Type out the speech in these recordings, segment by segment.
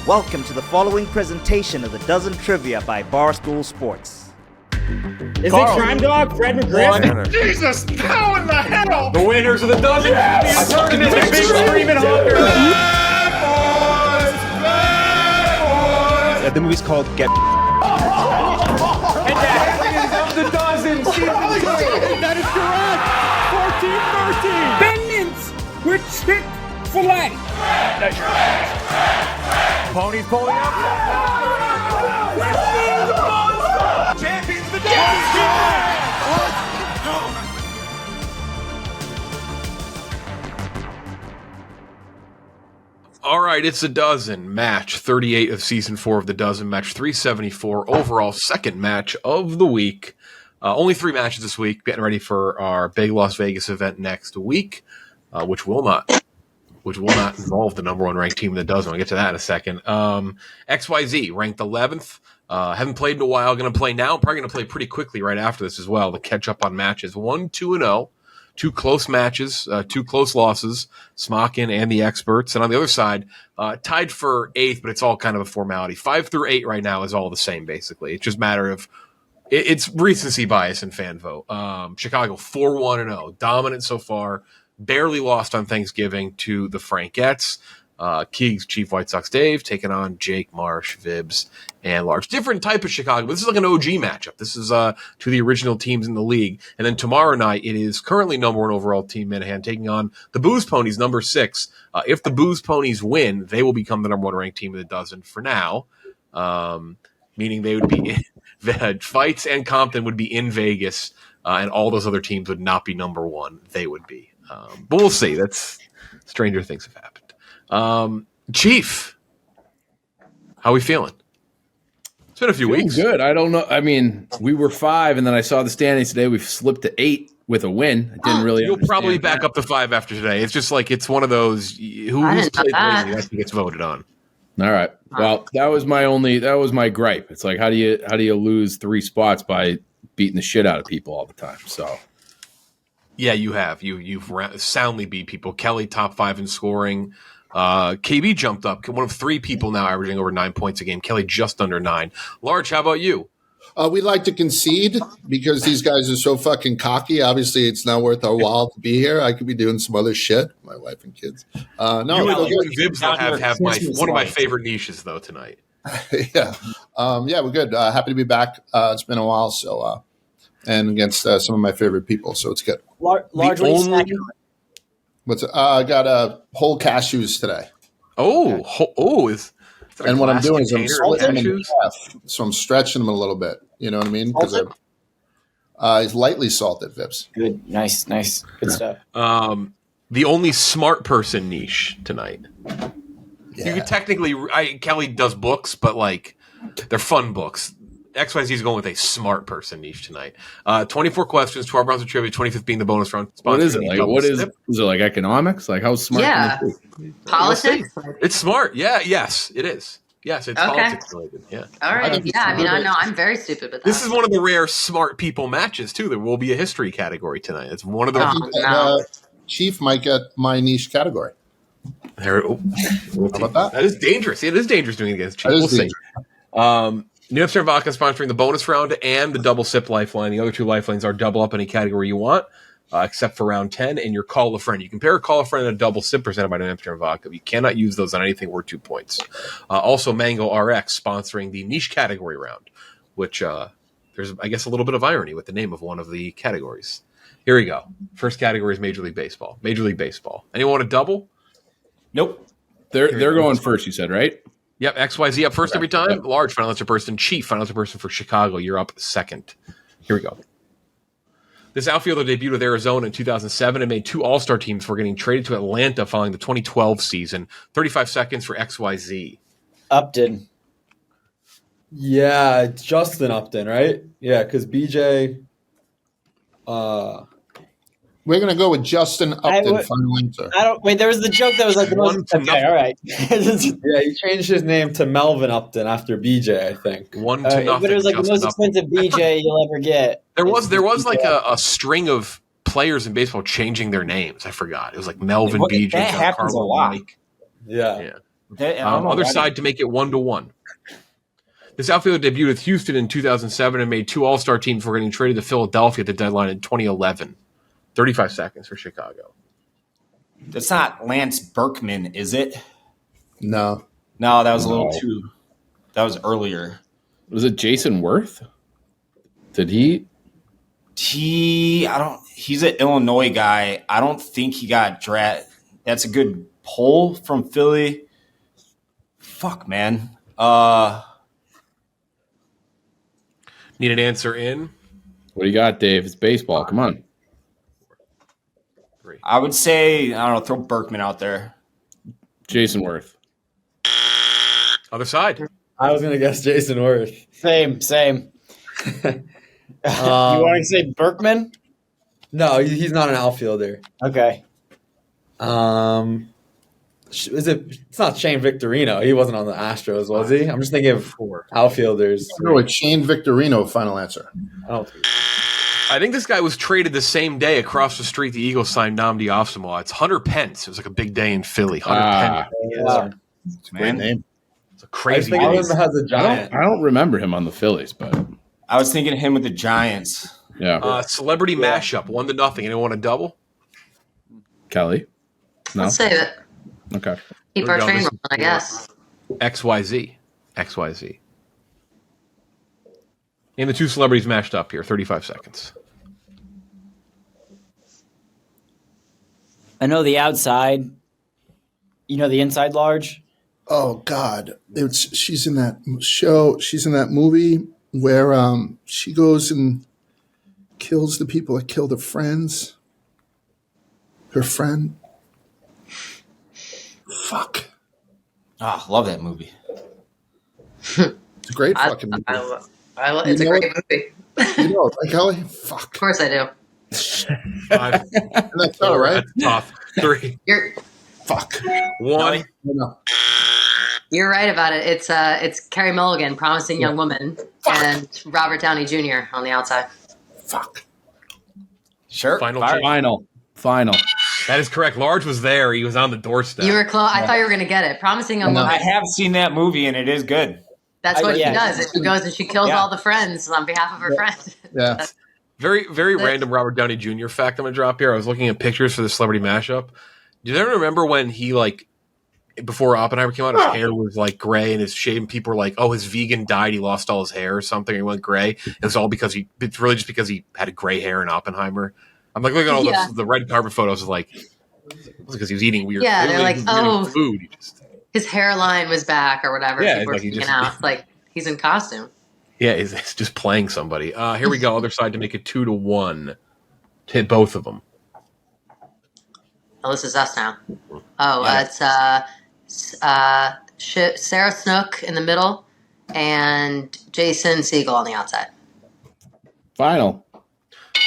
Welcome to the following presentation of the Dozen Trivia by Barstool Sports. Is it Crime Dog, Fred McGriff? Jesus, how in the hell? The winners of the Dozen Trivia Tournament, the big screaming honker. The movie's called Get. And that wins of the Dozen season 2. That is correct. 14-13. Bennings with Chick-fil-A. Ponies pulling up. Champions the All right, it's a Dozen match 38 of season 4 of the Dozen, match 374 overall, second match of the week. Only 3 matches this week, getting ready for our big Las Vegas event next week, which will not involve the number 1 ranked team in the Dozen. I'll get to that in a second. XYZ ranked 11th. Haven't played in a while. Going to play now. Probably going to play pretty quickly right after this as well to catch up on matches. 1-2-0. 2 close matches, 2 close losses, Smockin and the Experts. And on the other side, tied for 8th, but it's all kind of a formality. 5 through 8 right now is all the same, basically. It's just a matter of it's recency bias and fan vote. Chicago 4-1-0, dominant so far. Barely lost on Thanksgiving to the Frankettes. Keegs, Chief White Sox Dave, taking on Jake, Marsh, Vibbs, and Large. Different type of Chicago. This is like an OG matchup. This is to the original teams in the league. And then tomorrow night, it is currently number 1 overall team Minahan taking on the Booze Ponies, number 6. If the Booze Ponies win, they will become the number 1 ranked team of the Dozen for now, meaning they would be Fights and Compton would be in Vegas, and all those other teams would not be number 1. They would be. But we'll see. That's stranger things have happened. Chief, how are we feeling? It's been a few weeks. Good. I don't know. I mean, we were 5, and then I saw the standings today. We've slipped to 8 with a win. I didn't really. You'll probably back up to 5 after today. It's just like it's one of those who's played lately that gets voted on. All right. Well, that was my gripe. It's like how do you lose 3 spots by beating the shit out of people all the time? So. Yeah, you have. You've soundly beat people. Kelly top 5 in scoring. KB jumped up. One of 3 people now averaging over 9 points a game. Kelly just under 9. Large, how about you? We like to concede because these guys are so fucking cocky. Obviously, it's not worth our while to be here. I could be doing some other shit. My wife and kids. No, you and Vibbs have one of my favorite niches though tonight. Yeah, we're good. Happy to be back. It's been a while, so and against some of my favorite people, so it's good. Large, I got whole cashews today. And what I'm doing is I'm splitting them in half, so I'm stretching them a little bit. You know what I mean? Because it's lightly salted, Vibbs. Good, nice, good stuff. The only smart person niche tonight. Yeah. You could technically, Kelly does books, but like they're fun books. XYZ is going with a smart person niche tonight. 24 questions, 12 rounds of trivia, 25th being the bonus round. What is it like? Is it like economics? Like how smart? Yeah, can it be? politics. It's smart. Yeah, yes, it is. Yes, it's politics related. Yeah. All right. I know I'm very stupid with that. This is one of the rare smart people matches too. There will be a history category tonight. It's one of the. Chief might get my niche category. How about that? That is dangerous. It is dangerous doing it against Chief. We'll see. New Amsterdam Vodka sponsoring the bonus round and the double sip lifeline. The other 2 lifelines are double up any category you want, except for round 10 and your call a friend. You can pair a call a friend and a double sip presented by New Amsterdam Vodka. You cannot use those on anything worth 2 points. Also, Mango RX sponsoring the niche category round, which there's, I guess, a little bit of irony with the name of one of the categories. Here we go. First category is Major League Baseball. Major League Baseball. Anyone want a double? Nope. They're going first, you said, right? Yep, XYZ up first every time. Yep. Large, final answer person. Chief, final answer person for Chicago. You're up second. Here we go. This outfielder debuted with Arizona in 2007 and made 2 All-Star teams before getting traded to Atlanta following the 2012 season. 35 seconds for XYZ. Upton. Yeah, it's Justin Upton, right? Yeah, because BJ. We're going to go with Justin Upton. Final answer. There was the joke that was like the most. Okay, all right. Yeah, he changed his name to Melvin Upton after BJ, I think. 1-0. But it was like the most expensive BJ you'll ever get. There was like a string of players in baseball changing their names. I forgot. It was like Melvin, BJ, that happens a lot. Mike. Yeah. Other side to make it 1-1. This outfielder debuted with Houston in 2007 and made 2 All-Star teams before getting traded to Philadelphia at the deadline in 2011. 35 seconds for Chicago. That's not Lance Berkman, is it? No. No, that was a little too. That was earlier. Was it Jason Worth? Did he? He's an Illinois guy. I don't think he got drafted. That's a good pull from Philly. Fuck, man. Need an answer in? What do you got, Dave? It's baseball. Come on. I would say, I don't know, throw Berkman out there. Jason Worth. Other side. I was gonna guess Jason Worth. Same. You want to say Berkman? No, he's not an outfielder. Okay. It's not Shane Victorino. He wasn't on the Astros, was he? I'm just thinking of outfielders. No, it's Shane Victorino. Final answer. I think this guy was traded the same day across the street. The Eagles signed Nnamdi Asomugha. It's Hunter Pence. It was like a big day in Philly. Hunter Pence. Yeah. It's a great name. It's a crazy I day. think him as a Giant. I don't remember him on the Phillies, but I was thinking of him with the Giants. yeah. Celebrity mashup, 1-0. Anyone want a double? Kelly. No. Let's save it. Okay. Keep Here our we go. train This rolling, I guess. XYZ. And the 2 celebrities mashed up here. 35 seconds. I know the outside. You know the inside large? Oh God, she's in that show. She's in that movie where she goes and kills the people that killed her friends. Her friend. Fuck. Oh, love that movie. It's a great fucking movie. It's a great movie. You know, right, Kelly? Fuck. Of course I do. 5. That's all right. That's tough. 3. Fuck. 1. No. You're right about it. It's Carey Mulligan, Promising Young Woman, and Robert Downey Jr. on the outside. Fuck. Sure. Final. Final. That is correct. Large was there. He was on the doorstep. You were close. I thought you were going to get it. Promising Young Woman. I have seen that movie, and it is good. That's what she does. She goes and she kills all the friends on behalf of her friend. Yeah. Very, very random Robert Downey Jr. fact I'm going to drop here. I was looking at pictures for the celebrity mashup. Do you ever remember when he, before Oppenheimer came out, his hair was, gray and his shaving people were like, oh, his vegan died. He lost all his hair or something. He went gray. It was all it's really just because he had a gray hair in Oppenheimer. I'm looking at all the red carpet photos of because he was eating weird. Yeah, they're like, food. His hairline was back or whatever. Yeah, people were freaking out. He's in costume. Yeah, he's just playing somebody. Here we go. Other side to make it 2-1. To hit both of them. Oh, this is us now. It's Sarah Snook in the middle and Jason Segel on the outside. Final.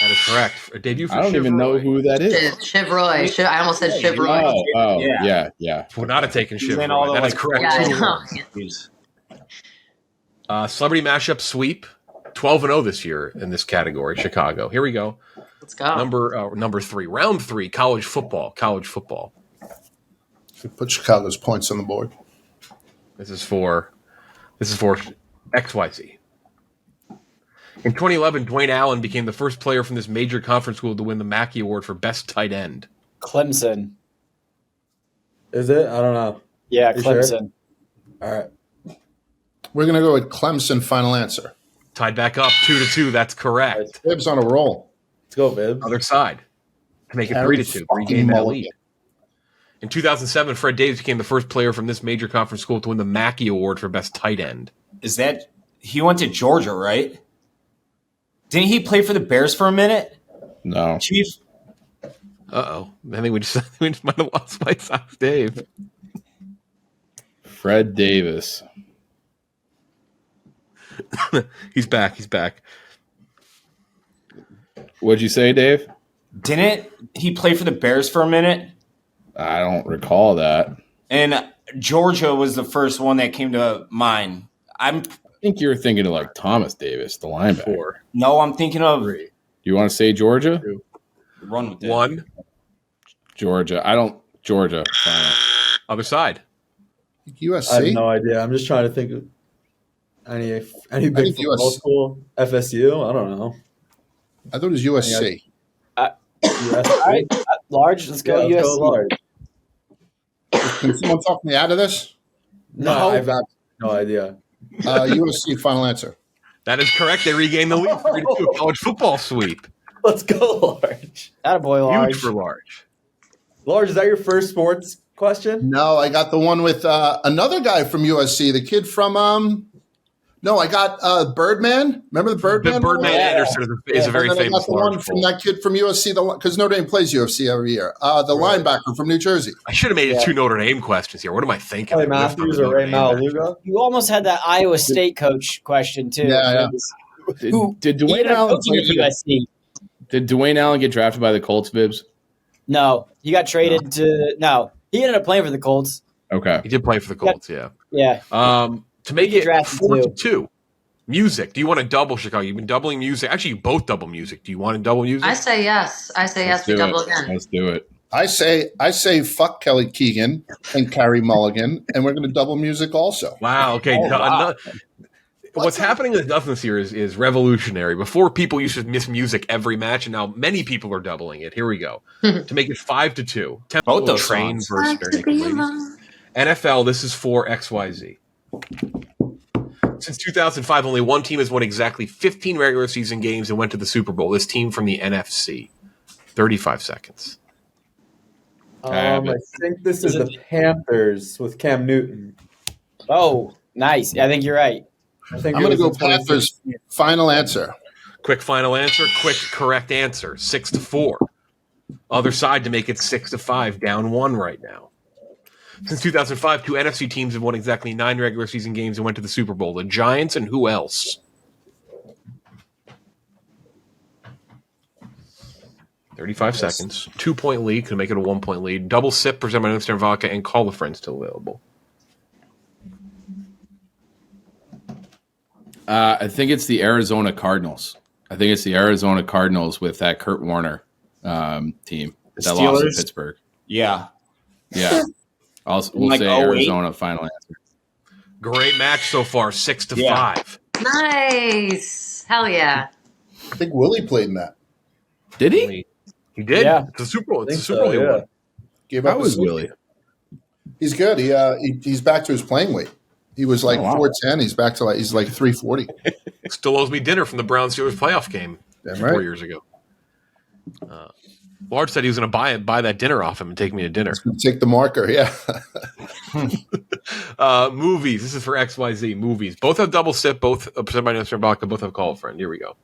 That is correct. A debut for I don't even know who that is. Shiv Roy. I almost said Shiv Roy. Oh, yeah. Would not have taken Shiv in Roy. all the, That is correct. Yeah, I know. Celebrity mashup sweep. 12-0 this year in this category. Chicago. Here we go. Let's go. Number 3. Round 3. College football. Put Chicago's points on the board. This is for XYZ. In 2011, Dwayne Allen became the first player from this major conference school to win the Mackey Award for Best Tight End. Clemson. Is it? I don't know. Yeah, You Clemson. Sure? All right. We're gonna go with Clemson. Final answer. Tied back up 2-2. That's correct. Vibbs on a roll. Let's go, Vibbs. Other side to make it Harry 3-2. fucking Regain that Mulligan. lead. In 2007, Fred Davis became the first player from this major conference school to win the Mackey Award for Best Tight End. Is that he went to Georgia, right? Didn't he play for the Bears for a minute? No. Chief. Uh-oh. I think we just might have lost my socks, Dave. Fred Davis. He's back. What'd you say, Dave? Didn't he play for the Bears for a minute? I don't recall that. And Georgia was the first one that came to mind. I think you're thinking of Thomas Davis, the linebacker. No, I'm thinking of. Do you want to say Georgia? Run with it. 1. Georgia. Georgia. Final. Other side. USC. I have no idea. I'm just trying to think of any big think football US school. FSU. I don't know. I thought it was USC. Right, large. Let's go Yeah, let's USC. go large. Can someone talk me out of this? No, I've got no idea. USC, final answer. That is correct. They regained the lead 3-2 college football sweep. Let's go large. Attaboy, large. Huge for large. Large, is that your first sports question? No, I got the one with another guy from USC, the kid from no, I got Birdman. Remember the Birdman? Birdman Anderson is a very and then famous I got the one large from bull. that kid from USC, because Notre Dame plays UFC every year. The linebacker from New Jersey. I should have made it 2 Notre Dame questions here. What am I thinking? Kelly I whiffed on Matthews the or Notre Ray Dame match. Malaluga? You almost had that Iowa State coach question too. Yeah. Did Dwayne Allen play for USC? Did Dwayne Allen get drafted by the Colts, Vibbs? No, he got traded to. No, he ended up playing for the Colts. Okay. He did play for the Colts, yeah. Yeah. To make He it drafted 4-2. Music. Do you want to double Chicago? You've been doubling music. Actually, you both double music. Do you want to double music? I say yes. I say yes to double again. Let's do it. I say fuck Kelly Keegan and Carrie Mulligan, and we're going to double music also. Wow. Okay. wow. What's happening in the Dozen this year is revolutionary. Before, people used to miss music every match, and now many people are doubling it. Here we go. To make it 5-2. Both those Train songs. versus Bare Naked Ladies. NFL, this is for XYZ. Since 2005, only one team has won exactly 15 regular season games and went to the Super Bowl. This team from the NFC. 35 seconds. I think this is the Panthers with Cam Newton. Oh, nice. I think you're right. I think I'm going to go Panthers. Final answer. Quick final answer. Quick correct answer. 6-4. Other side to make it 6-5. Down 1 right now. Since 2005, 2 NFC teams have won exactly 9 regular season games and went to the Super Bowl. The Giants and who else? 35 seconds. 2-point lead. Could make it a 1-point lead. Double sip, presented by Amsterdam Vodka, and call a friend still available. I think it's the Arizona Cardinals. I think it's the Arizona Cardinals with that Kurt Warner team that lost to Pittsburgh. Yeah. Yeah. We'll say 08? Arizona. Final answer. Great match so far. 6-5. Yeah. Nice. Hell yeah. I think Willie played in that. Did he? He did. Yeah. It's a Super Bowl. It's a think Super Bowl. so, He yeah. won. Gave That up was his- Willie. He's good. He's back to his playing weight. He was like 410. He's back to he's like 340. Still owes me dinner from the Browns Steelers playoff game Damn 4 right. years ago. Large said he was going to buy that dinner off him and take me to dinner. Take the marker. Yeah. Movies. This is for XYZ. Movies. Both have double sip. Both presented by Mr. Vodka. Both have call a friend. Here we go.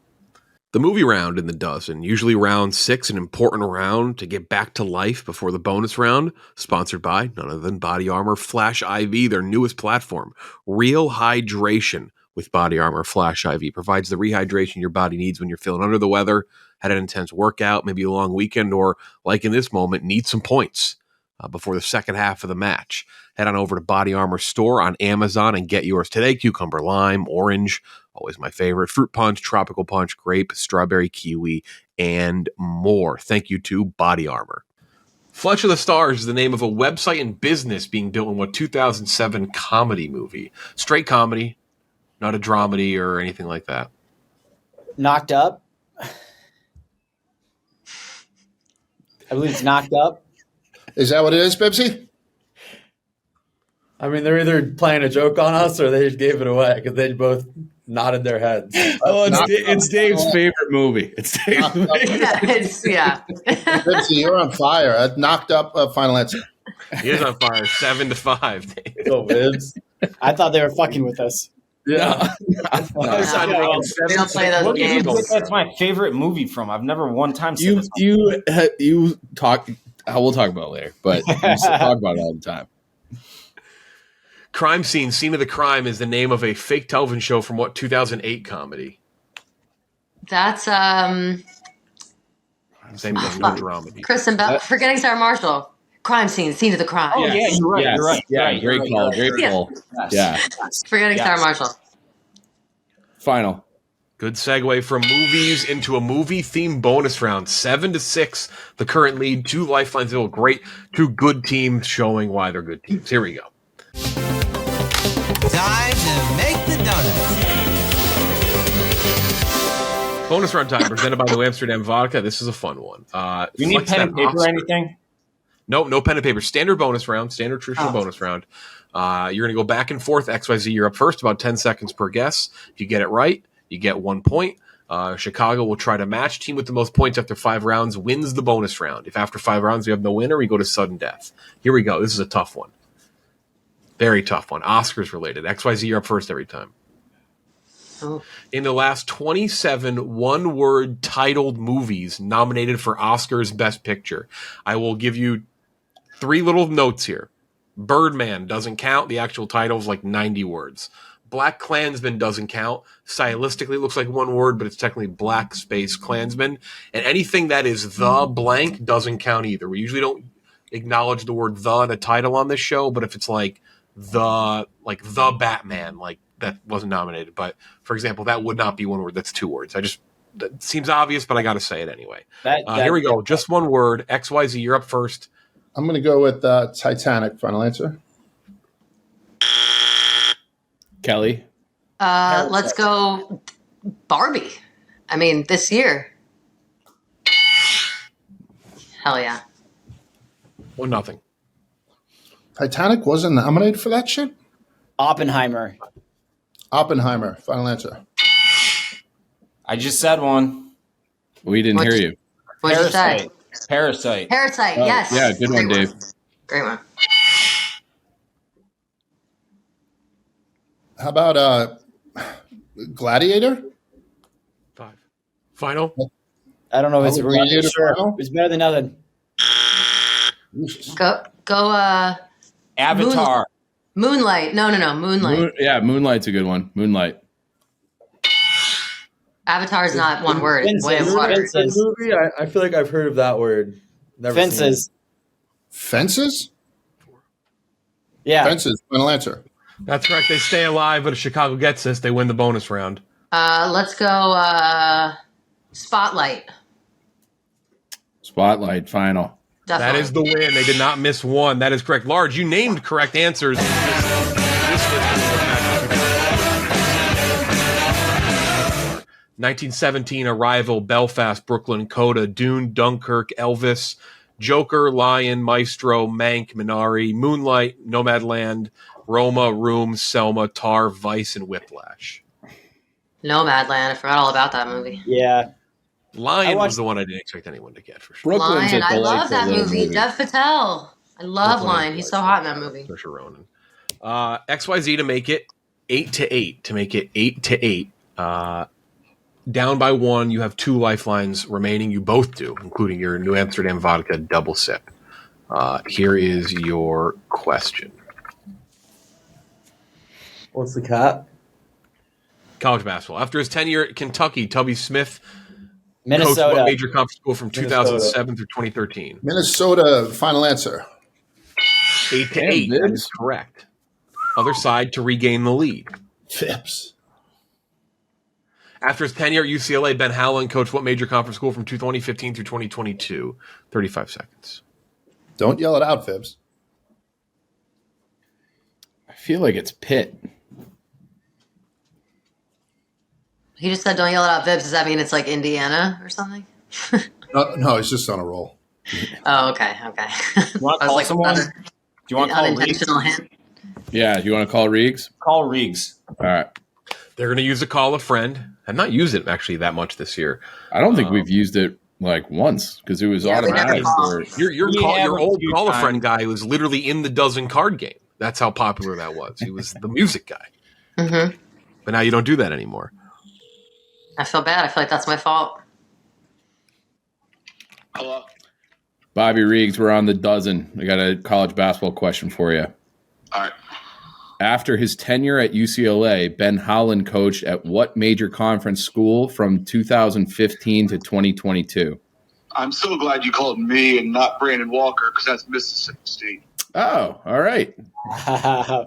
The movie round in the dozen, usually round 6, an important round to get back to life before the bonus round, sponsored by none other than Body Armor Flash IV, their newest platform. Real hydration with Body Armor Flash IV provides the rehydration your body needs when you're feeling under the weather, had an intense workout, maybe a long weekend, or like in this moment, need some points before the second half of the match. Head on over to Body Armor store on Amazon and get yours today. Cucumber, lime, orange, always my favorite. Fruit punch, tropical punch, grape, strawberry, kiwi, and more. Thank you to Body Armor. Flesh of the Stars is the name of a website and business being built in what 2007 comedy movie. Straight comedy, not a dramedy or anything like that. Knocked Up. I believe it's Knocked Up. Is that what it is, Bibsy? I mean, they're either playing a joke on us or they just gave it away because they both nodded their heads. Oh, it's Dave's favorite movie. It's Dave's favorite. Yeah. Bibsy, you're on fire. Knocked up. Final answer. He is on fire. 7-5. So, Vibbs. I thought they were fucking with us. Yeah. We don't play those games. That's my favorite movie from. I've never one time said this. You talk. We'll talk about it later, but you talk about it all the time. Crime Scene, Scene of the Crime is the name of a fake television show from what 2008 comedy. That's Same thing, no drama. Kristen Bell. Forgetting Sarah Marshall. Crime Scene, Scene of the Crime. Oh, yeah, you're right. Yes. You're right. Yeah, You're great right. call. Great Yeah. call. Yes. Yeah. Forgetting Yes. Sarah Marshall. Final. Good segue from movies into a movie-themed bonus round. 7-6, the current lead. 2 lifelines. Great. 2 good teams showing why they're good teams. Here we go. Time to make the donuts. Bonus round time presented by New Amsterdam Vodka. This is a fun one. You need pen and paper or anything? Nope, no pen and paper. Standard bonus round, standard traditional bonus round. You're going to go back and forth. XYZ, you're up first, about 10 seconds per guess. If you get it right, you get 1 point. Chicago will try to match. Team with the most points after 5 rounds wins the bonus round. If after 5 rounds we have no winner, we go to sudden death. Here we go. This is a tough one. Very tough one. Oscars related. XYZ, you're up first every time. Oh. In the last 27 one-word titled movies nominated for Oscars Best Picture, I will give you 3 little notes here. Birdman doesn't count. The actual title is like 90 words. Black Klansman doesn't count. Stylistically, it looks like 1 word, but it's technically Black Space Klansman. And anything that is the blank doesn't count either. We usually don't acknowledge the word the in a title on this show, but if it's like the Batman, like that wasn't nominated. But for example, that would not be 1 word. That's 2 words. That seems obvious, but I got to say it anyway. Here we go. Just 1 word. XYZ, you're up first. I'm going to go with Titanic. Final answer. Kelly. Let's go Barbie. I mean, this year. Hell yeah. 1-0. Titanic wasn't nominated for that shit? Oppenheimer. Oppenheimer. Final answer. I just said one. We didn't hear you. What'd you say? Parasite. Parasite, yes. Yeah, good one, Dave. Great one. How about Gladiator? 5. Final? I don't know if it's Gladiator sure. final? It's better than nothing. Go Avatar. Moonlight. No, Moonlight. Moonlight's a good one. Moonlight. Avatar's not 1 word. Fences. Way of water. Fences. Movie? I feel like I've heard of that word. Never seen Fences. Fences? Yeah. Fences. Final answer. That's correct. They stay alive, but if Chicago gets this, they win the bonus round. Let's go Spotlight. Spotlight. Final. Definitely. That is the win. They did not miss 1. That is correct. Large, you named correct answers. 1917, Arrival, Belfast, Brooklyn, Coda, Dune, Dunkirk, Elvis, Joker, Lion, Maestro, Mank, Minari, Moonlight, Nomadland, Roma, Room, Selma, Tar, Vice, and Whiplash. Nomadland. I forgot all about that movie. Yeah. Lion was the one I didn't expect anyone to get for sure. Brooklyn's Lion. a I love that delightful movie. little Dev Patel. I love Brooklyn Lion. He's so hot in that movie. Saoirse Ronan. XYZ to make it 8-8. To make it 8-8. Down by 1. You have 2 lifelines remaining. You both do, including your New Amsterdam Vodka double sip. Here is your question. What's the cap? College basketball. After his tenure at Kentucky, Tubby Smith coached Minnesota. what major conference school from 2007 through 2013? Minnesota. Final answer. 8-8. That is correct. Other side to regain the lead. Vibbs. After his tenure at UCLA, Ben Howland coached what major conference school from 2015 through 2022? 35 seconds. Don't yell it out, Vibbs. I feel like it's Pitt. He just said, "Don't yell it out, Vibbs." Does that mean it's like Indiana or something? No, he's just on a roll. Oh, okay. You want to call someone? Do you want to call Riggs? Unintentional hint. Yeah, do you want to call Reegs? Call Riggs. All right. They're going to use a call a friend. I've not used it actually that much this year. I don't think we've used it like once because it was automatic. Your old call a friend guy was literally in the dozen card game. That's how popular that was. He was the music guy. Mm-hmm. But now you don't do that anymore. I feel bad. I feel like that's my fault. Hello. Bobby Reegs, we're on the dozen. I got a college basketball question for you. All right. After his tenure at UCLA, Ben Howland coached at what major conference school from 2015 to 2022? I'm so glad you called me and not Brandon Walker because that's Mississippi State. Oh, all right.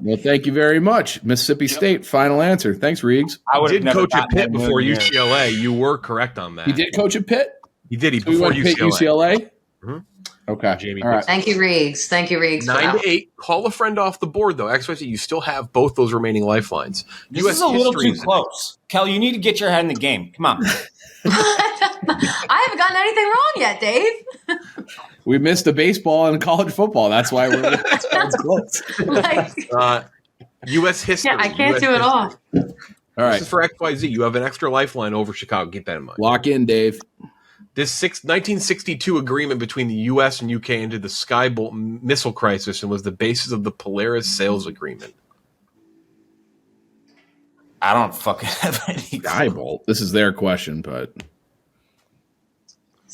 Well, thank you very much. Mississippi State, final answer. Thanks, Reegs. I did coach at Pitt before UCLA. You were correct on that. He did coach at Pitt? He did. So before UCLA? Mm-hmm. Okay. Jamie All right. picks Thank you, Riggs. Thank you, Riggs. 9 to 8. Call a friend off the board, though. XYZ, you still have both those remaining lifelines. This is a little too close. Kel, you need to get your head in the game. Come on. I haven't gotten anything wrong yet, Dave. We missed the baseball and college football. That's why we're close. U.S. history. Yeah, I can't do it all. All right. This is for XYZ. You have an extra lifeline over Chicago. Keep that in mind. Lock in, Dave. This 1962 agreement between the U.S. and U.K. ended the Skybolt missile crisis and was the basis of the Polaris sales agreement. I don't fucking have any. Skybolt. This is their question, but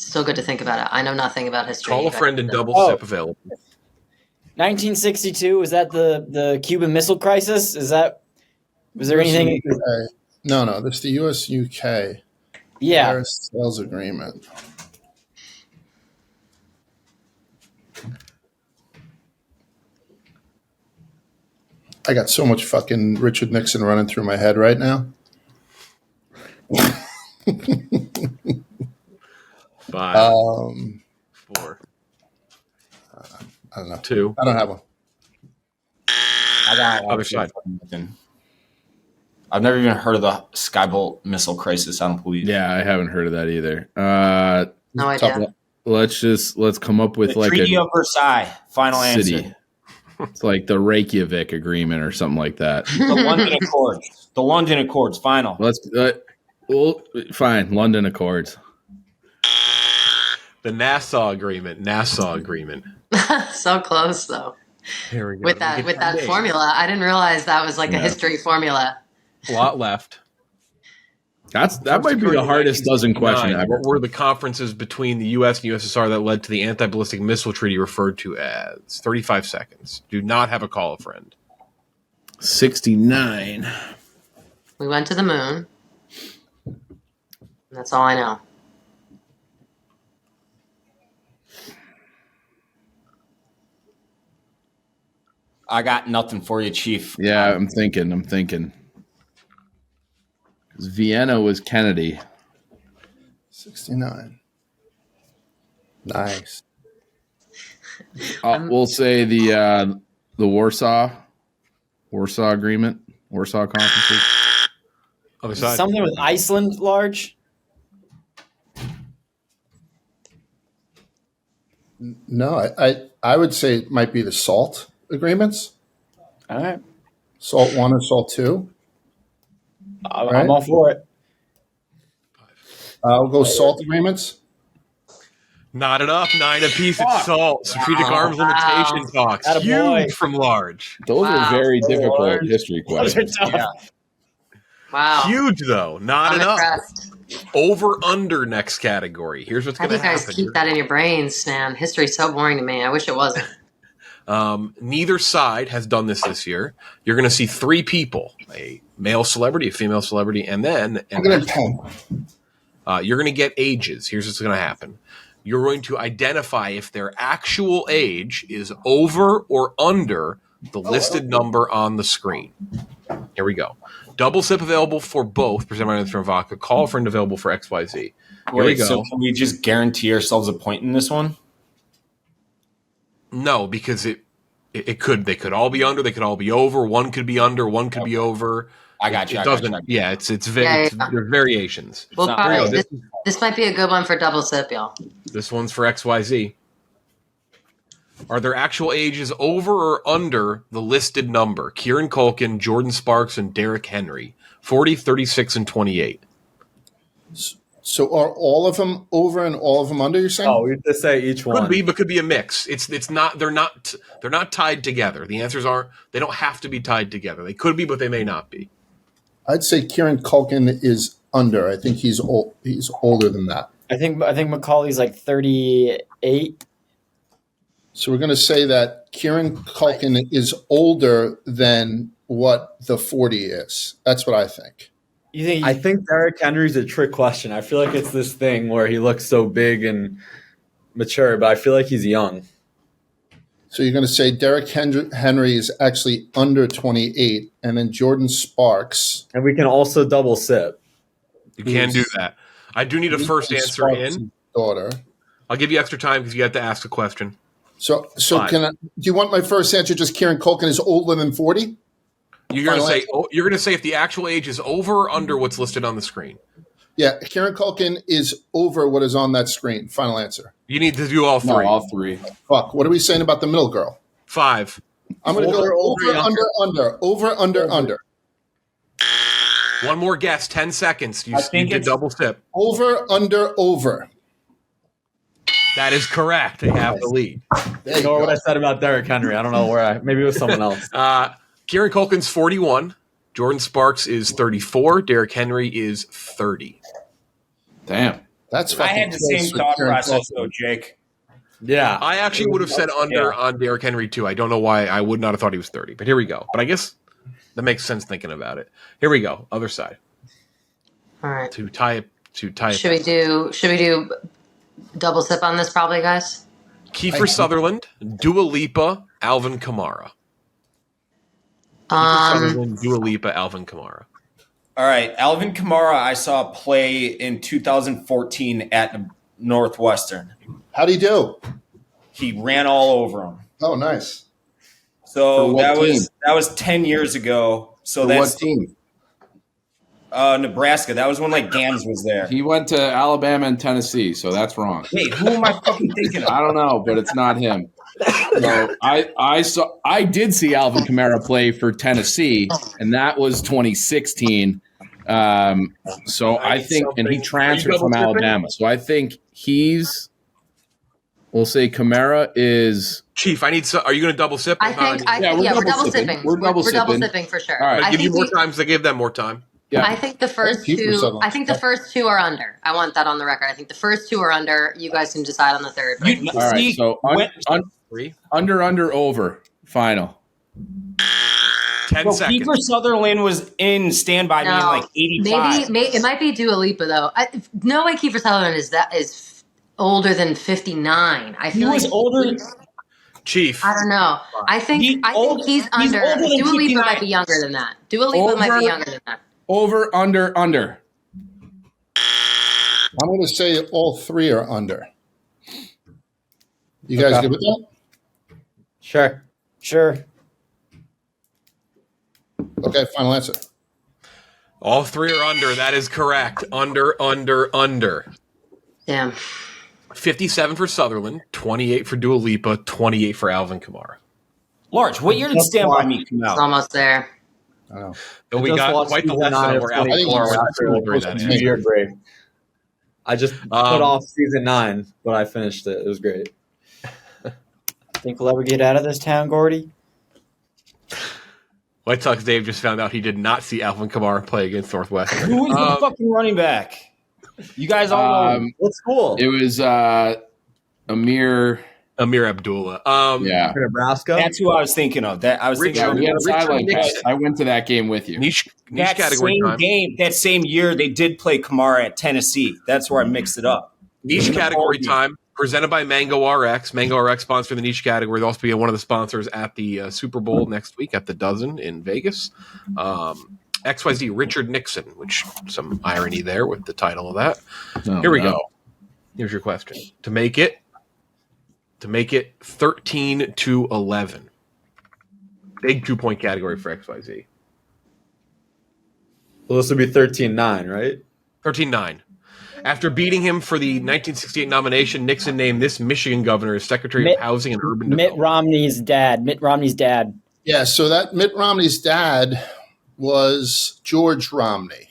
Still good to think about it. I know nothing about history. Call a friend and double sip available. 1962, was that the Cuban Missile Crisis? Was there anything? No. That's the U.S. UK. Yeah. Paris sales agreement. I got so much fucking Richard Nixon running through my head right now. 5, 4. I don't know. 2. I don't have one. I got Other side. I've never even heard of the Skybolt missile crisis. I don't believe. yeah, I haven't heard of that either. No idea. Let's come up with The like Treaty a of Versailles. Final city. answer. It's like the Reykjavik agreement or something like that. The London Accords. The London Accords. Final. Well, fine. London Accords. The Nassau Agreement. So close, though. Here we go. With that formula, I didn't realize that was like a history formula. A lot left. That might be the hardest dozen question ever. What were the conferences between the U.S. and USSR that led to the anti-ballistic missile treaty referred to as? 35 seconds. Do not have a call a friend. 69. We went to the moon. That's all I know. I got nothing for you, Chief. Yeah, I'm thinking. 'Cause Vienna was Kennedy. 69. Nice. We'll say the Warsaw Agreement, Warsaw Conferences. Other side. Something with Iceland large? No, I would say it might be the SALT agreements. All right. SALT 1 or SALT 2. I'm all for it. I'll go SALT agreements. Not enough. 9 apiece at SALT. Strategic arms limitation talks. Attaboy. Huge from large. Those are very difficult history questions. Wow. Huge, though. Not I'm enough. impressed. Over under next category. Here's what's How going do to you guys happen. keep that in your brains, man? History's so boring to me. I wish it wasn't. Neither side has done this year. You're going to see 3 people: a male celebrity, a female celebrity, and then I'm going to 10. you're going to get ages. Here's what's going to happen. You're going to identify if their actual age is over or under the listed number on the screen. Here we go. Double sip available for both. Presented by from Vodka. Call a friend available for XYZ. Here we go. So can we just guarantee ourselves a point in this one? No, because it could. They could all be under. They could all be over. One could be under. One could be over. I got you. It doesn't. Yeah, it's there's variations. Well, not probably real. this might be a good one for double sip, y'all. This one's for XYZ. Are their actual ages over or under the listed number? Kieran Culkin, Jordan Sparks, and Derrick Henry. 40, 36, and 28. So are all of them over and all of them under, you're saying? Oh, we have to say each one. Could be, but could be a mix. It's not. They're not tied together. The answers are they don't have to be tied together. They could be, but they may not be. I'd say Kieran Culkin is under. I think he's old. He's older than that. I think Macaulay's like 38. So we're going to say that Kieran Culkin is older than what the 40 is. That's what I think. You think? I think Derrick Henry's a trick question. I feel like it's this thing where he looks so big and mature, but I feel like he's young. So you're going to say Derrick Henry is actually under 28, and then Jordan Sparks. And we can also double sip. You can do that. I do need a first answer in. Daughter. I'll give you extra time because you have to ask a question. So 5. do you want my first answer? Just Kieran Culkin is older than 40. You're going to say if the actual age is over or under what's listed on the screen. Yeah, Kieran Culkin is over what is on that screen. Final answer. You need to do all 3. No, all 3. Fuck. What are we saying about the middle girl? 5. I'm going to go over, under. One more guess. 10 seconds. You did double sip. Over, under. That is correct. They have the lead. Ignore what I said about Derrick Henry. I don't know maybe it was someone else. Kieran Culkin's 41. Jordan Sparks is 34. Derrick Henry is 30. Damn. That's I had the same thought process, though, Jake. Yeah. I actually would have said under on Derrick Henry, too. I don't know why I would not have thought he was 30. But here we go. But I guess that makes sense thinking about it. Here we go. Other side. All right. To tie. Should we do double sip on this probably, guys? Kiefer Sutherland, Dua Lipa, Alvin Kamara. Dua Lipa, Alvin Kamara. All right, Alvin Kamara, I saw play in 2014 at Northwestern. How'd he do? He ran all over him. Oh, nice. So that was 10 years ago. So that's what team? Nebraska. That was when Gams was there. He went to Alabama and Tennessee, so that's wrong. Wait, who am I fucking thinking of? I don't know, but it's not him. So I did see Alvin Kamara play for Tennessee, and that was 2016. So I think, and he transferred from Alabama. So I think we'll say Kamara is. Chief, are you going to double sip? We're double sipping. We're double sipping for sure. All right. I give you more time because I gave them more time. Yeah. I think the first two are under. I want that on the record. I think the first 2 are under. You guys can decide on the third. All right. So under, over, final. 10 seconds. Kiefer Sutherland was in Stand By Me in 85. Maybe it might be Dua Lipa though. No way Kiefer Sutherland is older than 59. I feel he was older. Chief. I don't know. I think he's under. Dua Lipa might be younger than that. Dua Lipa might be younger than that. Over, under. I'm going to say all 3 are under. You guys good with that? Sure. Okay, final answer. All 3 are under. That is correct. Under. Damn. 57 for Sutherland, 28 for Dua Lipa, 28 for Alvin Kamara. Large, what year did Stand By Me come out? It's almost there. I know. And we got quite the lesson where Alvin Kamara was a 2-year break. I just put off season 9, but I finished it. It was great. Think we'll ever get out of this town, Gordy? White Sox Dave just found out he did not see Alvin Kamara play against Northwestern. Who was the fucking running back? You guys all know. What school? It was Amir Abdullah. Yeah. Nebraska? That's who I was thinking of. I went to that game with you. Niche category time. That same year, they did play Kamara at Tennessee. That's where I mixed it up. Niche category time. Presented by Mango RX. Mango RX sponsor the niche category. They'll also be one of the sponsors at the Super Bowl next week at the Dozen in Vegas. XYZ Richard Nixon, which some irony there with the title of that. Here we go. Here's your question. To make it 13-11. Big 2-point category for XYZ. Well, this would be 13-9, right? 13-9. After beating him for the 1968 nomination, Nixon named this Michigan governor as Secretary of Housing and Urban Development. Mitt Romney's dad. Yeah, so that Mitt Romney's dad was George Romney,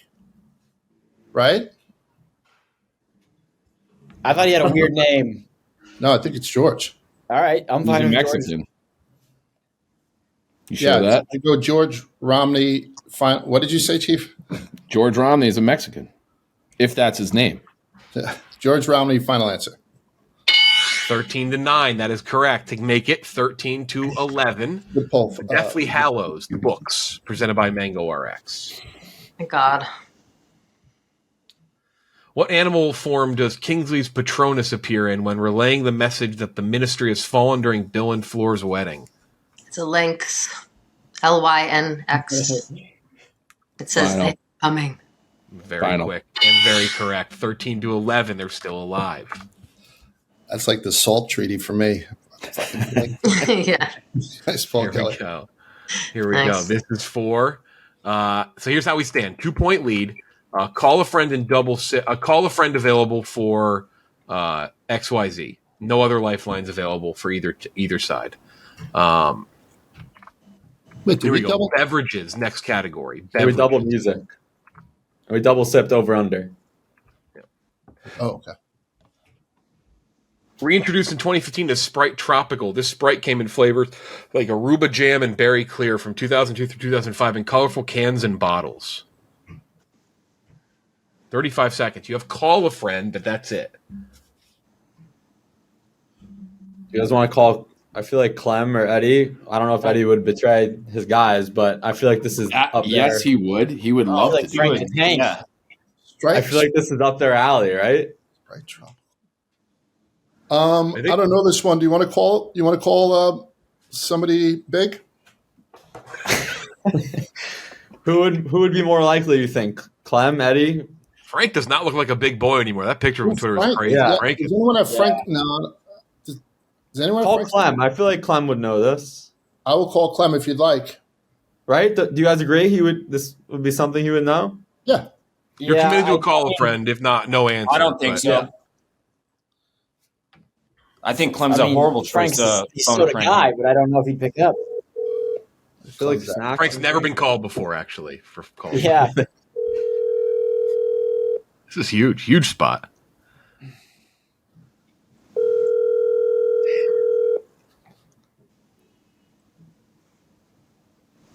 right? I thought he had a weird name. No, I think it's George. All right, I'm fine with Mexican. You sure that? I go George Romney. What did you say, Chief? George Romney is a Mexican, if that's his name. George Romney, final answer. 13-9. That is correct. To make it 13-11. The poll. Deathly Hallows, the books, presented by Mango RX. Thank God. What animal form does Kingsley's Patronus appear in when relaying the message that the ministry has fallen during Bill and Floor's wedding? It's a lynx. Lynx. It says it's coming. Very quick and very correct. 13-11. They're still alive. That's like the SALT treaty for me. Yeah. Nice ball, Here Kelly. we go. Here we go. Nice. This is for. So here's how we stand: 2-point lead. Call a friend and call a friend available for XYZ. No other lifelines available for either side. Wait, Here did we we go. double? Beverages, next category. We Beverages. double music. We double sipped over under. Oh, okay. Reintroduced in 2015 as Sprite Tropical. This Sprite came in flavors like Aruba Jam and Berry Clear from 2002 through 2005 in colorful cans and bottles. 35 seconds. You have call a friend, but that's it. You guys want to call? I feel like Clem or Eddie. I don't know if Eddie would betray his guys, but I feel like this is up there. Yes, he would. He would love like to do Frank it. the Tank. Yeah. I feel like this is up their alley, right? Sprite Tropical. I don't know this one. Do you want to call? You want to call somebody big? Who would be more likely? You think Clem, Eddie? Frank does not look like a big boy anymore. That picture on Twitter is Frank, crazy. yeah. Frank Does is, anyone have Frank? No. Does anyone have Call Frank? Clem. I feel like Clem would know this, I will call Clem if you'd like. right? Do you guys agree? This would be something he would know. Yeah. you're committed to a call a friend. If not, no answer. I don't think but- so. I think Clem's a horrible choice Frank's to he's phone still a the friend. guy, but I don't know if he'd pick it up. I feel like Snack. Frank's never been called before, actually, for call. Yeah. This is huge. Huge spot.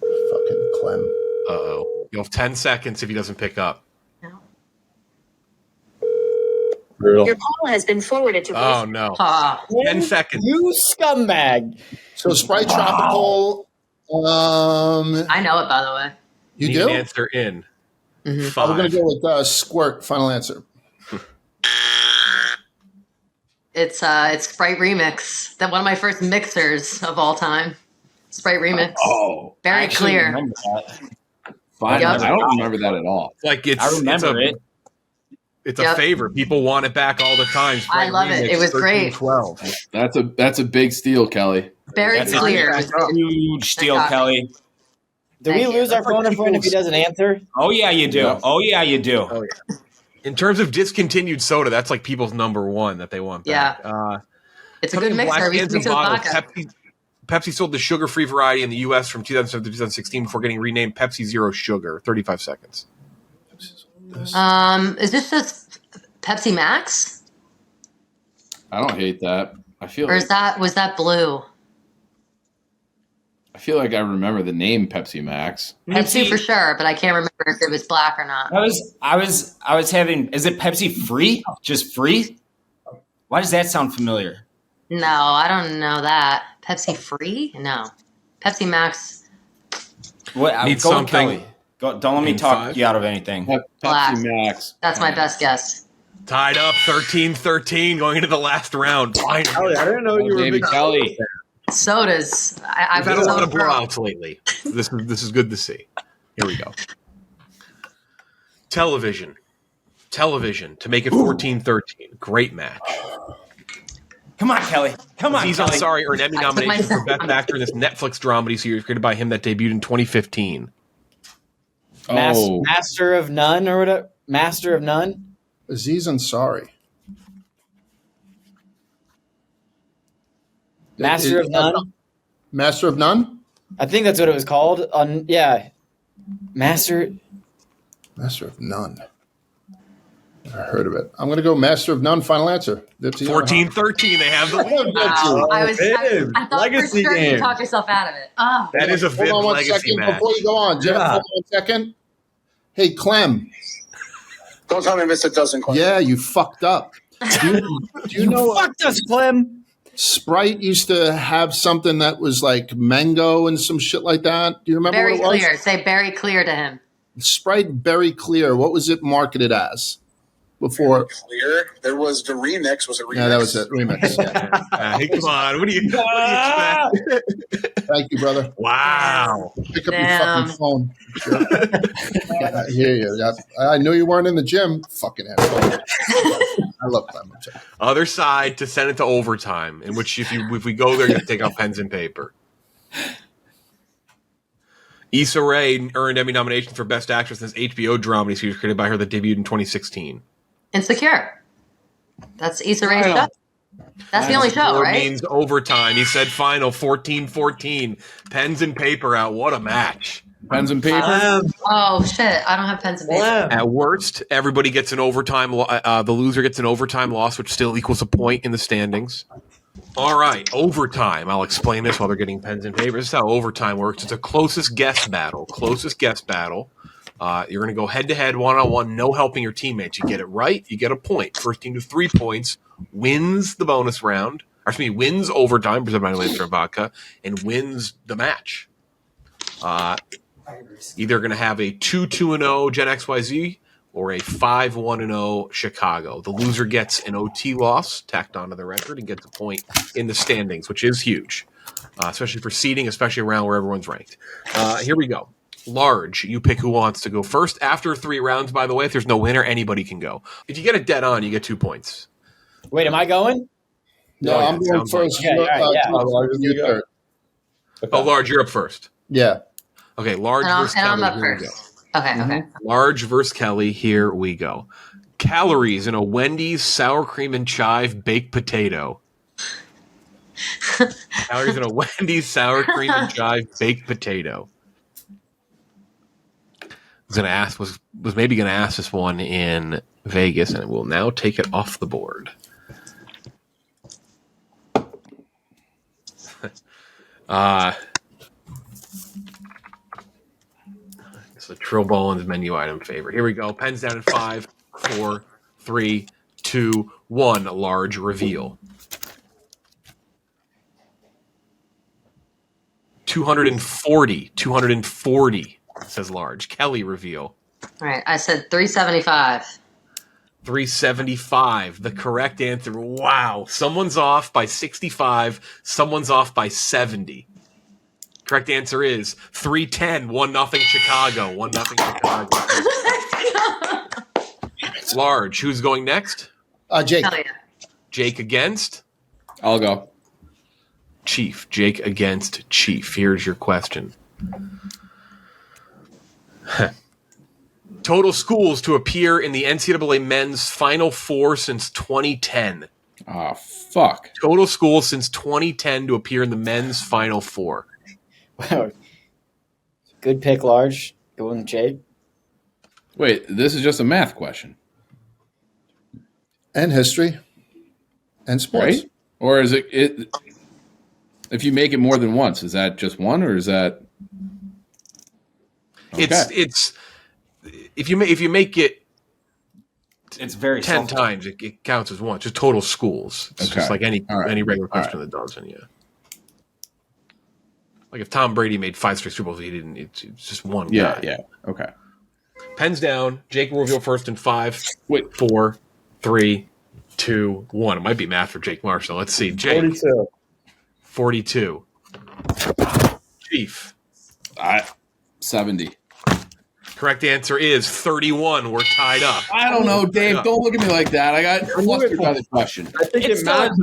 Fucking Clem. Uh-oh. You'll have 10 seconds if he doesn't pick up. Brutal. Your call has been forwarded to Oh, no. 10 seconds. You scumbag. So Sprite Tropical. I know it, by the way. You Need do? an answer in. We're 5. going to go with Squirt. Final answer. It's Sprite Remix. That one of my first mixers of all time. Sprite Remix. Oh, Very I actually clear. remember that. fine. Yep. I don't remember that at all. Like it's, I remember it. It's Yep. a favorite. People want it back all the time. I love it. It was great. 12. That's a big steal, Kelly. Very That's clear. a huge steal, Thank God. Kelly. Do we Thank you. lose our phone a friend if he doesn't answer? Oh, yeah, you do. Yeah. Oh, yeah, you do. Oh, yeah. In terms of discontinued soda, that's like people's number one that they want back. It's a good mixer. We can mix it with vodka. Pepsi sold the sugar-free variety in the U.S. from 2007 to 2016 before getting renamed Pepsi Zero Sugar. 35 seconds. Is this just Pepsi Max? I don't hate that. I feel Or was that blue? like I remember the name Pepsi Max. Me too for sure, but I can't remember if it was black or not. I was having, is it Pepsi free? Just free? Why does that sound familiar? No, I don't know that. Pepsi free? No. Pepsi Max. What? Need Go with something Kelly. Don't let me in talk 5? you out of anything. Black. Pepsi Max. That's my best guess. Tied up 13-13 going into the last round. Finally. I didn't know you were a Baby big Kelly. Sodas. I've We've had a lot of soda. blowouts lately. This is good to see. Here we go. Television to make it 14-13. Great match. Come on, Kelly. Come on, Aziz Kelly. Ansari earned Emmy I took nomination for my- Best Actor in this Netflix dramedy series created by him that debuted in 2015. Oh, Master of None or whatever. Master of None. Aziz Ansari. Master of None. Master of None? I think that's what it was called. Yeah. Master. Master of None. I heard of it. I'm going to go Master of None. Final answer. 14-13. They have the lead. Wow. I thought Legacy for sure you game. talk yourself out of it. Oh. That is a Hold on Vibbs one legacy second match. before you go on. Jeff, Yeah. hold on 1 second. Hey, Clem. Don't tell me I missed a dozen questions. Yeah, you fucked up. Do you know Fucked us, Clem. Sprite used to have something that was like mango and some shit like that? Do you remember Very what it was? clear. Say very clear to him. Sprite Berry Clear. What was it marketed as before? Clear. There was the remix. Was a remix? Yeah, that was it. Remix. Yeah. Hey, come on. What do you expect? Thank you, brother. Wow. Pick up Damn. your fucking phone. I hear you. I knew you weren't in the gym. Fucking asshole. I love Clem. Other side to send it to overtime, in which if we go there, you have to take out pens and paper. Issa Rae earned Emmy nomination for Best Actress in this HBO dramedy series created by her that debuted in 2016. Insecure. That's Issa Rae's show. That's the only show, right? Means overtime. He said final 14-14. Pens and paper out. What a match. Pens and paper. Oh shit! I don't have pens and paper. At worst, everybody gets an overtime. The loser gets an overtime loss, which still equals a point in the standings. All right, overtime. I'll explain this while they're getting pens and paper. This is how overtime works. It's a closest guess battle. You're going to go head-to-head, one-on-one, no helping your teammates. You get it right, you get a point. First team to 3 points wins the bonus round. Wins overtime, presented by Laser Vodka, and wins the match. Either going to have a 2-2-0 Gen XYZ or a 5-1-0 Chicago. The loser gets an OT loss tacked onto the record and gets a point in the standings, which is huge, especially for seeding, especially around where everyone's ranked. Here we go. Large, you pick who wants to go first. After 3 rounds, by the way, if there's no winner, anybody can go. If you get it dead on, you get 2 points. Wait, am I going? No, I'm going first. Yeah. Oh, Large, you're up first. Yeah. Okay, Large versus Kelly. I'm up Here we first. go. Okay. Large versus Kelly. Here we go. Calories in a Wendy's sour cream and chive baked potato. Calories in a Wendy's sour cream and chive baked potato. Was maybe going to ask this one in Vegas, and it will now take it off the board. It's a Trill Bolin's menu item favorite. Here we go. Pens down in 5, 4, 3, 2, 1. Large reveal. 240, says Large. Kelly reveal. All right, I said 375. 375. The correct answer. Wow. Someone's off by 65. Someone's off by 70. Correct answer is 310. 1-0 Chicago. 1-0 Chicago. Large. Who's going next? Jake. Hell yeah. Jake against? I'll go. Chief. Jake against Chief. Here's your question. Total schools to appear in the NCAA men's Final Four since 2010. Oh, fuck. Total schools since 2010 to appear in the men's Final Four. Wow. Good pick, Large. Going Jake. Wait, this is just a math question. And history. And sports. Right? Or is it if you make it more than once, is that just one or is that okay. It's if you make it It's very 10 times, it counts as one. Just total schools. It's just like any regular question that doesn't, yeah. Like if Tom Brady made 5 straight Super Bowls, he didn't. It's just one guy. Yeah. Okay. Pens down. Jake will reveal first in 5, 4, 3, 2, 1. It might be math for Jake Marsh. So let's see. Jake. 42. Chief. 70. Correct answer is 31. We're tied up. I don't know, Dave. Don't look at me like that. I got flustered by the question. I think it matters.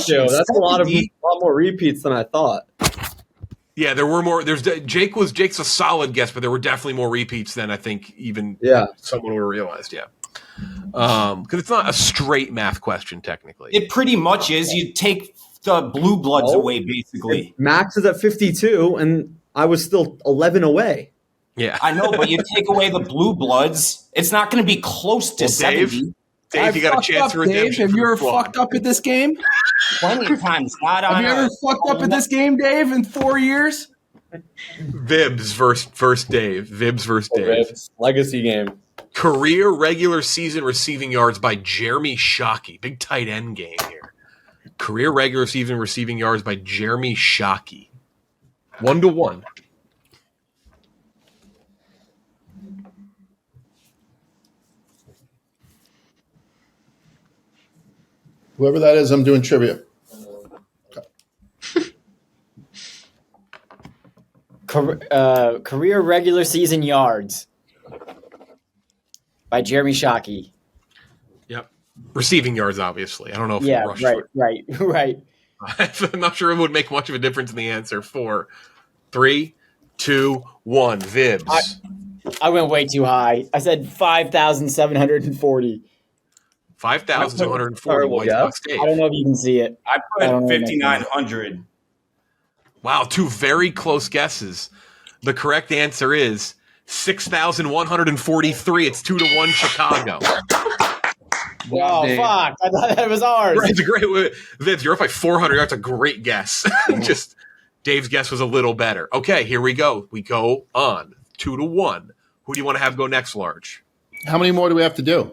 That's a lot more repeats than I thought. Yeah, there were more. Jake's a solid guess, but there were definitely more repeats than I think even someone would have realized. Yeah, because it's not a straight math question technically. It pretty much is. You take the blue bloods away, basically. Max is at 52, and I was still 11 away. Yeah, I know, but you take away the blue bloods, it's not going to be close to 70. Dave, you got a chance for redemption. Dave, have you ever fucked up at this game? Plenty of times. Have you ever fucked up at this game, Dave, in 4 years? Vibbs versus Dave. Vibbs versus Dave. Vibbs. Legacy game. Career regular season receiving yards by Jeremy Shockey. Big tight end game here. Career regular season receiving yards by Jeremy Shockey. 1-1. Whoever that is, I'm doing trivia. Career regular season yards by Jeremy Shockey. Yep. Receiving yards, obviously. I don't know if Yeah, he rushed right. I'm not sure it would make much of a difference in the answer. 4, 3, 2, 1. Vibbs. I went way too high. I said 5,740. 5,240. Terrible White guess. Sox Dave. I don't know if you can see it. I don't put know. 5,900. Wow, two very close guesses. The correct answer is 6,143. It's 2-1 Chicago. Oh, Dave. fuck. I thought that was ours. It's a great Vibbs, you're up by 400. That's a great guess. Just Dave's guess was a little better. Okay, here we go. We go on 2-1. Who do you want to have go next, Large? How many more do we have to do?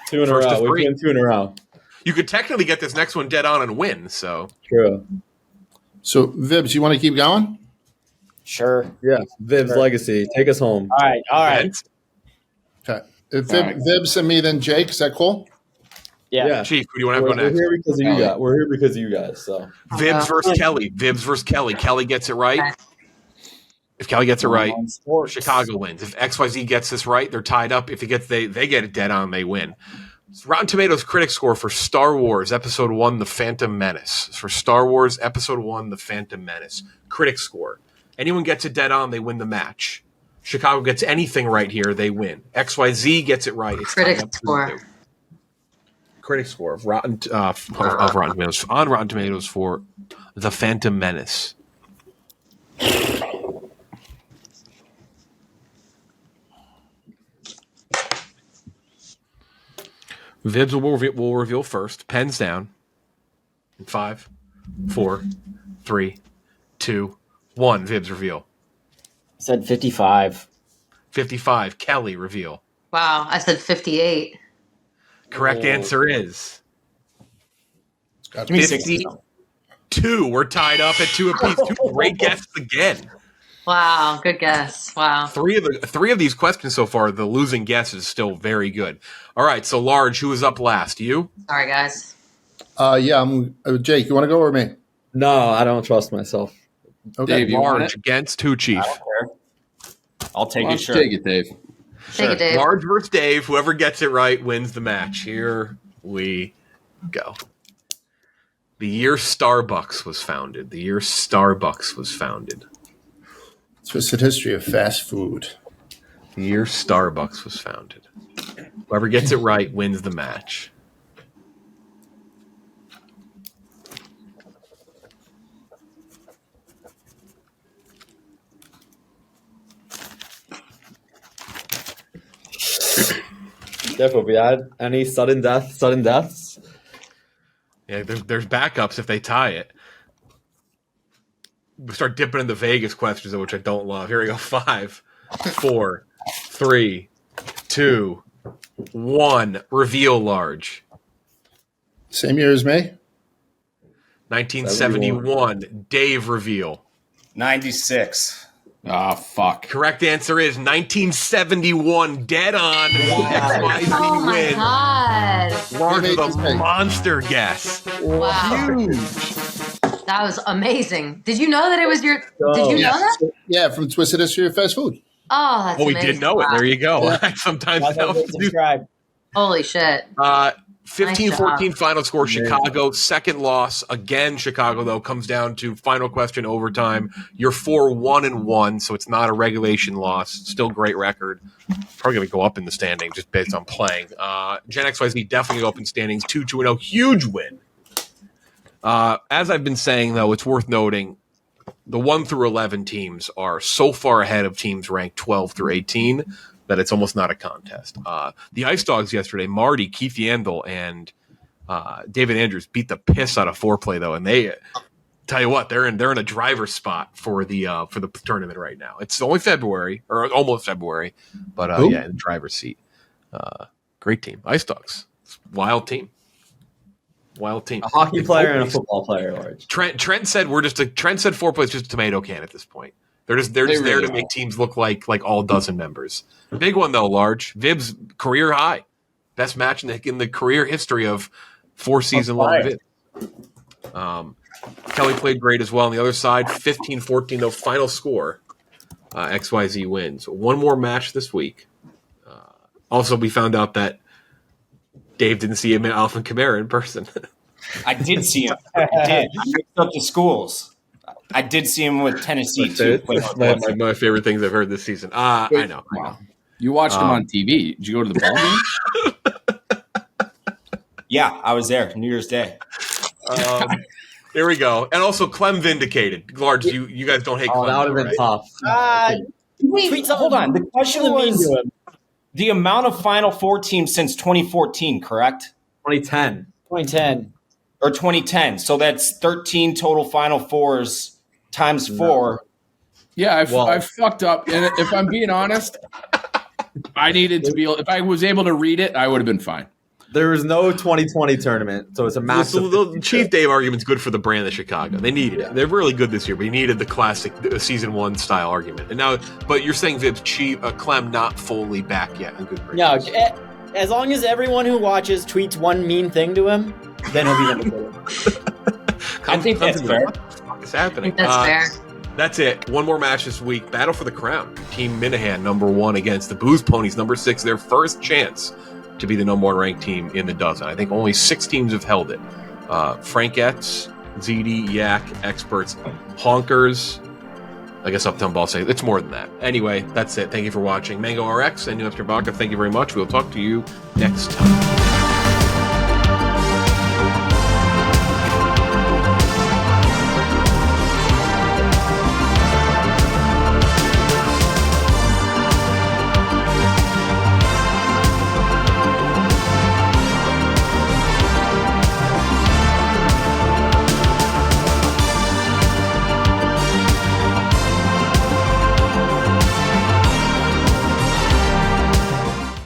2 in a First to row. We're three. doing 2 in a row. You could technically get this next one dead on and win. So True. So, Vibbs, you want to keep going? Sure. Yeah. Vibbs legacy. Take us home. All right. Okay. If All right. Vibbs and me, then Jake. Is that cool? Yeah. Chief, who do you want to have go We're next? here because of you guys. We're here because of you guys. So Vibbs versus Kelly. Vibbs versus Kelly. Kelly gets it right. If Kelly gets it right, Sports. Chicago wins. If XYZ gets this right, they're tied up. If they get it dead on, they win. Rotten Tomatoes critic score for Star Wars Episode 1, The Phantom Menace. For Star Wars Episode 1, The Phantom Menace. Critic score. Anyone gets it dead on, they win the match. Chicago gets anything right here, they win. XYZ gets it right. It's Critic tied up 2-2. score. Critic score of Rotten Tomatoes on Rotten Tomatoes for The Phantom Menace. Vibbs will reveal first. Pens down. In 5, 4, 3, 2, 1. Vibbs reveal. I said 55. 55. Kelly reveal. Wow, I said 58. Correct answer is Give me 60. 52. We're tied up at 2 apiece. 2 great guesses again. Wow, good guess. Wow. Three of these questions so far, the losing guess is still very good. All right, so Large, who is up last? You? Sorry, guys. Yeah, I'm Jake. You want to go or me? no, I don't trust myself. Okay. Dave, you want Large it? against who, Chief? I'll take Why it, don't you sure. take it, Dave. Take it, Dave. Large versus Dave. Whoever gets it right wins the match. Here we go. The year Starbucks was founded. The year Starbucks was founded. Twisted history of fast food. The year Starbucks was founded. Whoever gets it right wins the match. Jeff, have we had any sudden deaths? Yeah, there's backups if they tie it. We start dipping into Vegas questions, which I don't love. Here we go. 5, 4, 3, 2, 1. Reveal Large. Same year as me? 1971. Dave reveal. 96. Ah, fuck. Correct answer is 1971. Dead on. XYZ Oh my wins. god. Large Who with made this a pick? monster guess. Wow. That was amazing. Did you know that it was your Did you know that? Yeah, from Twisted history of fast food. Oh, that's Oh, we amazing. did know it. Wow. There you go. Sometimes Like now I said, subscribe. Holy shit. 15-14 job. final score, Chicago. Second loss. Again, Chicago, though, comes down to final question overtime. You're 4-1-1, so it's not a regulation loss. Still great record. Probably going to go up in the standings just based on playing. Gen XYZ definitely go up in standings. 2-2-0. Huge win. As I've been saying, though, it's worth noting the 1 through 11 teams are so far ahead of teams ranked 12 through 18 that it's almost not a contest. The Ice Dogs yesterday, Marty, Keith Yandel, and David Andrews beat the piss out of Foreplay, though, and they tell you what, they're in a driver's spot for the tournament right now. It's only February or almost February, but yeah, in the driver's seat. Great team, Ice Dogs, wild team. A hockey player and a football player, Large. Trent said Trent said Foreplay is just a tomato can at this point. They're just there really to make teams look like all dozen members. Big one though, Large. Vibbs career high, best match in the career history of 4 season long Vibbs. Kelly played great as well. On the other side, 15-14 though final score. XYZ wins. One more match this week. Also, we found out that Dave didn't see him in Alvin Kamara in person. I did see him. I did. I mixed up the schools. I did see him with Tennessee too. My favorite things I've heard this season. I know. You watched him on TV. Did you go to the ball game? Yeah, I was there New Year's Day. There we go. And also Clem vindicated. Large, you guys don't hate Clem. That would have been tough. Wait, hold on. The question was the amount of Final Four teams since 2014, correct? 2010. 2010. Or 2010. So that's 13 total Final Fours times 4. Yeah, I fucked up. And if I'm being honest, I needed to be. If I was able to read it, I would have been fine. There was no 2020 tournament, so it's a massive. So the Chief Dave argument's good for the brand of Chicago. They needed it. They're really good this year, but he needed the classic season 1 style argument. And now, but you're saying Vibbs, Clem not fully back yet. Good no, as long as everyone who watches tweets one mean thing to him, then he'll be number 2. I think that's fair. What the fuck is happening? That's fair. That's it. One more match this week. Battle for the crown. Team Minahan, number 1 against the Booze Ponies, number 6. Their first chance to be the number 1 ranked team in the dozen. I think only 6 teams have held it. Frankettes, ZD, Yak, Experts, Honkers. I guess Uptown Ball say it's more than that. Anyway, that's it. Thank you for watching. Mango RX and New Amsterdam Vodka, thank you very much. We'll talk to you next time.